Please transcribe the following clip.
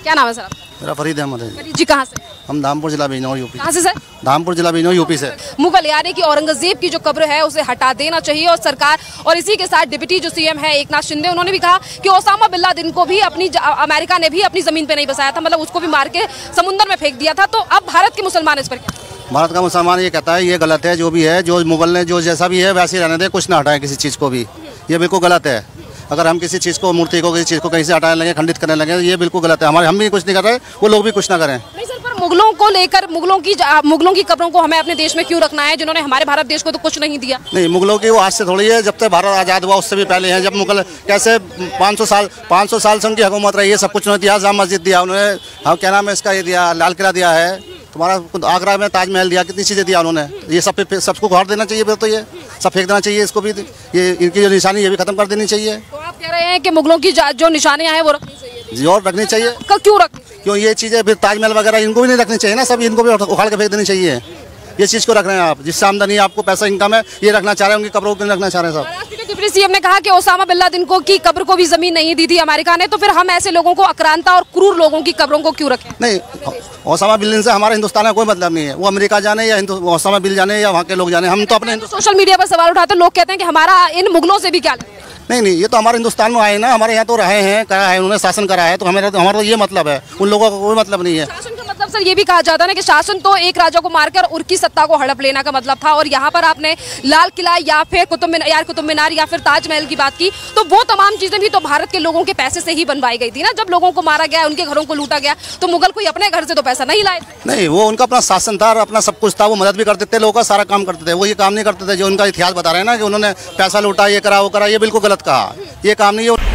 क्या नाम है सर आपका? मेरा फरीद अहमद है। फरीद जी कहाँ से? हम धामपुर जिला बिजनौर यूपी। कहाँ से सर? धामपुर जिला बिजनौर यूपी से। मुगल यानी कि औरंगजेब की जो कब्र है उसे हटा देना चाहिए और सरकार, और इसी के साथ डिप्टी जो सीएम है एकनाथ शिंदे, उन्होंने भी कहा कि ओसामा बिन लादेन को भी अमेरिका ने भी अपनी जमीन पे नहीं बसाया था, मतलब उसको भी मार के समुद्र में फेंक दिया था। तो अब भारत के मुसलमान इस पर क्या? भारत का मुसलमान ये कहता है ये गलत है, जो भी है, जो मुगल ने जो जैसा भी है वैसे ही रहने दें, कुछ ना हटाएं किसी चीज़ को भी, ये बिल्कुल गलत है। अगर हम किसी चीज़ को, मूर्ति को, किसी चीज़ को कहीं से हटाने लगे, खंडित करने लगे, ये बिल्कुल गलत है। हम भी कुछ नहीं कर रहे, वो लोग भी कुछ ना करें। नहीं सर, पर मुगलों को लेकर मुगलों की कब्रों को हमें अपने देश में क्यों रखना है, जिन्होंने हमारे भारत देश को तो कुछ नहीं दिया? नहीं, मुगलों की वो आज से थोड़ी है, जब तक भारत आज़ाद हुआ उससे भी पहले हैं। जब मुगल कैसे 500 साल से उनकी हुकूमत रही है, सब कुछ उन्होंने दिया, जामा मस्जिद दिया उन्होंने, हाँ क्या नाम है इसका, ये दिया, लाल किला दिया है तुम्हारा, आगरा में ताजमहल दिया, कितनी चीज़ें दिया उन्होंने। ये सब पे सबको उखाड़ देना चाहिए, तो ये सब फेंक देना चाहिए, इसको भी, ये इनकी जो निशानी ये भी खत्म कर देनी चाहिए। तो आप कह रहे हैं कि मुगलों की जो निशानियां हैं वो रखनी चाहिए? जी, और रखनी चाहिए। क्यों रखनी चाहिए? क्यों ये चीज़ें फिर ताजमहल वगैरह इनको भी नहीं रखनी चाहिए ना, सब इनको भी उखाड़ के फेंक देनी चाहिए। ये चीज़ को रख रहे हैं आप, जिससे आमदनी आपको पैसा इनकम है, ये रखना चाह रहे हैं, उनकी कब्रों को नहीं रखना चाह रहे हैं सब। डिप्टी सीएम ने कहा कि ओसामा बिन लादेन को की कब्र को भी जमीन नहीं दी थी अमेरिका ने, तो फिर हम ऐसे लोगों को, आक्रांता और क्रूर लोगों की कब्रों को क्यों रखें? नहीं, ओसामा बिन लादेन से हमारे हिंदुस्तान में कोई मतलब नहीं है, वो अमेरिका जाने या ओसामा बिन जाने या वहाँ के लोग जाने, हम तो अपने सोशल मीडिया पर सवाल उठाते, लोग कहते हैं कि हमारा इन मुगलों से भी क्या? नहीं, ये तो हमारे हिंदुस्तान में आए ना, हमारे यहाँ तो रहे हैं, करा है उन्होंने, शासन करा है, तो हमारा तो ये मतलब है, उन लोगों का कोई मतलब नहीं है। शासन का मतलब सर ये भी कहा जाता है ना कि शासन तो एक राजा को मारकर उनकी सत्ता को हड़प लेना का मतलब था, और यहाँ पर आपने लाल किला या फिर कुतुब मीनार या फिर ताजमहल की बात की, तो वो तमाम चीजें भी तो भारत के लोगों के पैसे से ही बनवाई गई थी ना। जब लोगों को मारा गया, उनके घरों को लूटा गया, तो मुगल कोई अपने घर से तो पैसा नहीं लाए थे। नहीं, वो उनका अपना शासन था, अपना सब कुछ था, वो मदद भी करते थे, लोगों का सारा काम करते थे, वो ये काम नहीं करते थे जो उनका इतिहास बता रहे हैं ना कि उन्होंने पैसा लूटा, ये करा, वो करा, ये बिल्कुल गलत कहा, ये काम नहीं है।